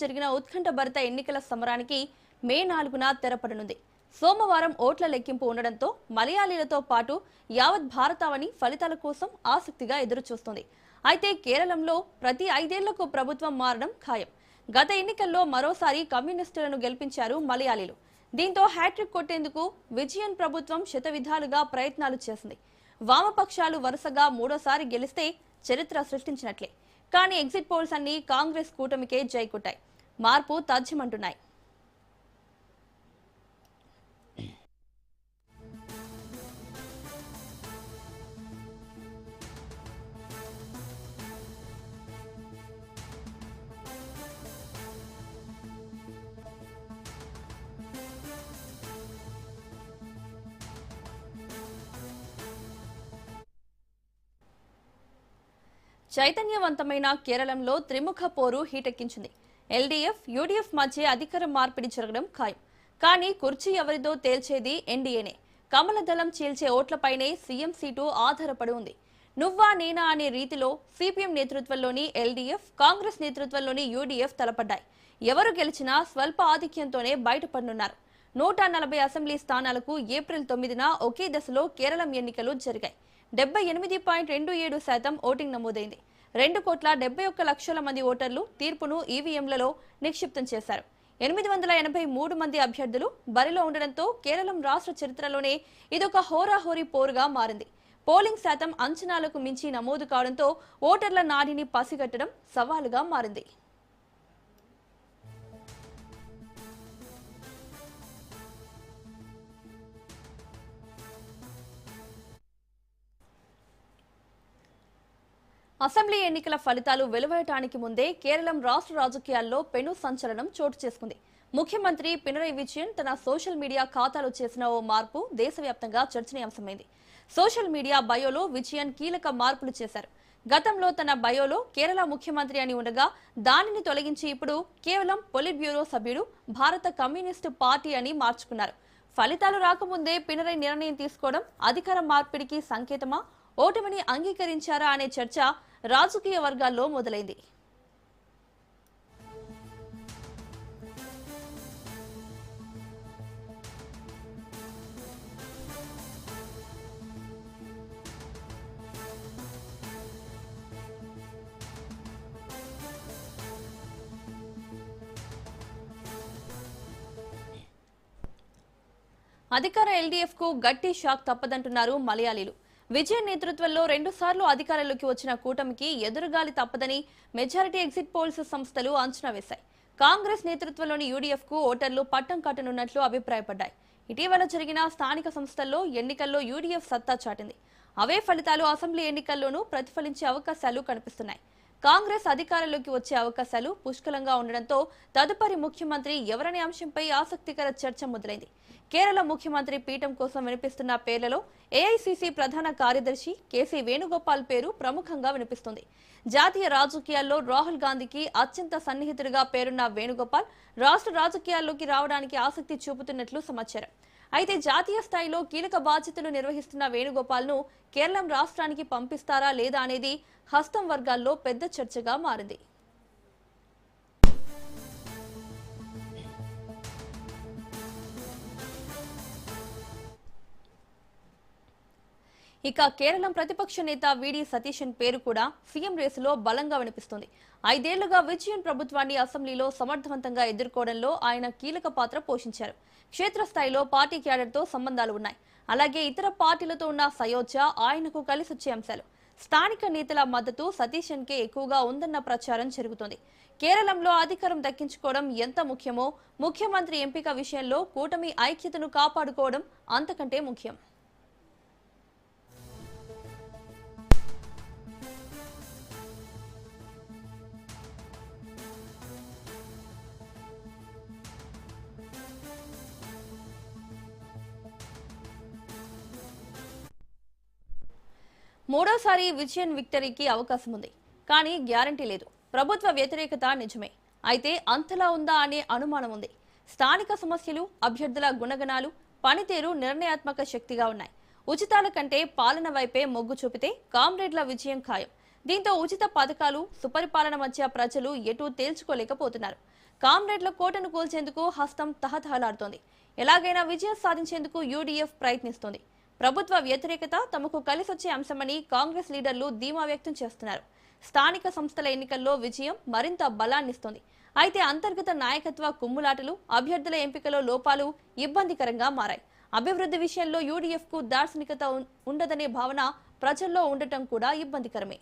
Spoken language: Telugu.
జరిగిన ఉత్కంఠభరిత ఎన్నికల సమరానికి మే 4న తెరపడనుంది. సోమవారం ఓట్ల లెక్కింపు ఉండడంతో మలయాళీలతో పాటు యావత్ భారతావని ఫలితాల కోసం ఆసక్తిగా ఎదురుచూస్తోంది. అయితే కేరళంలో ప్రతి 5 ఏళ్లకు ప్రభుత్వం మారడం ఖాయం. గత ఎన్నికల్లో మరోసారి కమ్యూనిస్టులను గెలిపించారు మలయాళీలు. దీంతో హ్యాట్రిక్ కొట్టేందుకు విజయన్ ప్రభుత్వం శతవిధాలుగా ప్రయత్నాలు చేసింది. వామపక్షాలు వరుసగా మూడోసారి గెలిస్తే చరిత్ర సృష్టించినట్లే. కానీ ఎగ్జిట్ పోల్స్ అన్ని కాంగ్రెస్ కూటమికే జై కొట్టాయి. మార్పు తథ్యమంటున్నాయి. చైతన్యవంతమైన కేరళంలో త్రిముఖ పోరు హీటెక్కించింది. ఎల్డీఎఫ్, యూడీఎఫ్ మధ్య అధికార మార్పిడి జరగడం ఖాయం. కానీ కుర్చీ ఎవరిదో తేల్చేది ఎన్డీఏనే. కమల దళం చీల్చే ఓట్లపైనే సీఎం సీటు ఆధారపడి ఉంది. నువ్వా నేనా అనే రీతిలో సిపిఎం నేతృత్వంలోని ఎల్డీఎఫ్, కాంగ్రెస్ నేతృత్వంలోని యూడీఎఫ్ తలపడ్డాయి. ఎవరు గెలిచినా స్వల్ప ఆధిక్యంతోనే బయటపడనున్నారు. 140 అసెంబ్లీ స్థానాలకు ఏప్రిల్ 9న ఒకే దశలో కేరళం ఎన్నికలు జరిగాయి. 78.27% ఓటింగ్ నమోదైంది. 2,71,00,000 మంది ఓటర్లు తీర్పును ఈవీఎంలలో నిక్షిప్తం చేశారు. 883 మంది అభ్యర్థులు బరిలో ఉండడంతో కేరళం రాష్ట్ర చరిత్రలోనే ఇదొక హోరాహోరీ పోరుగా మారింది. పోలింగ్ శాతం అంచనాలకు మించి నమోదు కావడంతో ఓటర్ల నాడిని పసిగట్టడం సవాలుగా మారింది. అసెంబ్లీ ఎన్నికల ఫలితాలు వెలువడటానికి ముందే కేరళం రాష్ట్ర రాజకీయాల్లో పెను సంచలనం చోటు చేసుకుంది. ముఖ్యమంత్రి పినరయి విజయన్ తన సోషల్ మీడియా ఖాతాలో చేసిన ఓ మార్పు దేశవ్యాప్తంగా చర్చనీయాంశమైంది. సోషల్ మీడియా బయోలో విజయన్ కీలక మార్పులు చేశారు. గతంలో తన బయోలో కేరళ ముఖ్యమంత్రి అని ఉండగా దానిని తొలగించి ఇప్పుడు కేవలం పొలిట్ బ్యూరో సభ్యుడు, భారత కమ్యూనిస్టు పార్టీ అని మార్చుకున్నారు. ఫలితాలు రాకముందే పినరయి నిర్ణయం తీసుకోవడం అధికార మార్పిడికి సంకేతమా, ఓటమిని అంగీకరించారా అనే చర్చ రాజకీయ వర్గాల్లో మొదలైంది. అధికార ఎల్డీఎఫ్ కు గట్టి షాక్ తప్పదంటున్నారు మలయాళీలు. విజయన్ నేతృత్వంలో 2 సార్లు అధికారంలోకి వచ్చిన కూటమికి ఎదురుగాలి తప్పదని మెజారిటీ ఎగ్జిట్ పోల్స్ సంస్థలు అంచనా వేశాయి. కాంగ్రెస్ నేతృత్వంలోని యూడీఎఫ్ కు ఓటర్లు పట్టం కట్టనున్నట్లు అభిప్రాయపడ్డాయి. ఇటీవల జరిగిన స్థానిక సంస్థల్లో ఎన్నికల్లో యూడీఎఫ్ సత్తా చాటింది. అవే ఫలితాలు అసెంబ్లీ ఎన్నికల్లోనూ ప్రతిఫలించే అవకాశాలు కనిపిస్తున్నాయి. కాంగ్రెస్ అధికారంలోకి వచ్చే అవకాశాలు పుష్కలంగా ఉండడంతో తదుపరి ముఖ్యమంత్రి ఎవరనే అంశంపై ఆసక్తికర చర్చ మొదలైంది. కేరళ ముఖ్యమంత్రి పీఠం కోసం వినిపిస్తున్న పేర్లలో ఏఐసీసీ ప్రధాన కార్యదర్శి కేసీ వేణుగోపాల్ పేరు ప్రముఖంగా వినిపిస్తుంది. జాతీయ రాజకీయాల్లో రాహుల్ గాంధీకి అత్యంత సన్నిహితుడిగా పేరున్న వేణుగోపాల్ రాష్ట్ర రాజకీయాల్లోకి రావడానికి ఆసక్తి చూపుతున్నట్లు సమాచారం. అయితే జాతీయ స్థాయిలో కీలక బాధ్యతలు నిర్వహిస్తున్న వేణుగోపాల్ ను కేరళం రాష్ట్రానికి పంపిస్తారా లేదా అనేది హస్తం వర్గాల్లో పెద్ద చర్చగా మారింది. ఇక కేరళం ప్రతిపక్ష నేత వీడి సతీశన్ పేరు కూడా సీఎం రేసులో బలంగా వినిపిస్తుంది. 5 ఏళ్లుగా విజయన్ ప్రభుత్వాన్ని అసెంబ్లీలో సమర్థవంతంగా ఎదుర్కోవడంలో ఆయన కీలక పాత్ర పోషించారు. క్షేత్రస్థాయిలో పార్టీ క్యాడర్తో సంబంధాలు ఉన్నాయి. అలాగే ఇతర పార్టీలతో ఉన్న సయోధ్య ఆయనకు కలిసొచ్చే అంశాలు. స్థానిక నేతల మద్దతు సతీశన్కే ఎక్కువగా ఉందన్న ప్రచారం జరుగుతోంది. కేరళంలో అధికారం దక్కించుకోవడం ఎంత ముఖ్యమో ముఖ్యమంత్రి ఎంపిక విషయంలో కూటమి ఐక్యతను కాపాడుకోవడం అంతకంటే ముఖ్యం. మూడోసారి విజయన్ విక్టరీకి అవకాశం ఉంది. కానీ గ్యారంటీ లేదు. ప్రభుత్వ వ్యతిరేకత నిజమే. అయితే అంతలా ఉందా అనే అనుమానం ఉంది. స్థానిక సమస్యలు, అభ్యర్థుల గుణగణాలు, పనితీరు నిర్ణయాత్మక శక్తిగా ఉన్నాయి. ఉచితాల కంటే పాలన వైపే మొగ్గు చూపితే కామ్రేడ్ల విజయం ఖాయం. దీంతో ఉచిత పథకాలు, సుపరిపాలన మధ్య ప్రజలు ఎటూ తేల్చుకోలేకపోతున్నారు. కామ్రేడ్ల కోటను కూల్చేందుకు హస్తం తహతహలాడుతోంది. ఎలాగైనా విజయం సాధించేందుకు యూడీఎఫ్ ప్రయత్నిస్తోంది. ప్రభుత్వ వ్యతిరేకత తమకు కలిసొచ్చే అంశమని కాంగ్రెస్ లీడర్లు ధీమా వ్యక్తం చేస్తున్నారు. స్థానిక సంస్థల ఎన్నికల్లో విజయం మరింత బలాన్నిస్తోంది. అయితే అంతర్గత నాయకత్వ కుమ్ములాటలు, అభ్యర్థుల ఎంపికలో లోపాలు ఇబ్బందికరంగా మారాయి. అభివృద్ధి విషయంలో యూడీఎఫ్ కు దార్శనికత ఉండదనే భావన ప్రజల్లో ఉండటం కూడా ఇబ్బందికరమే.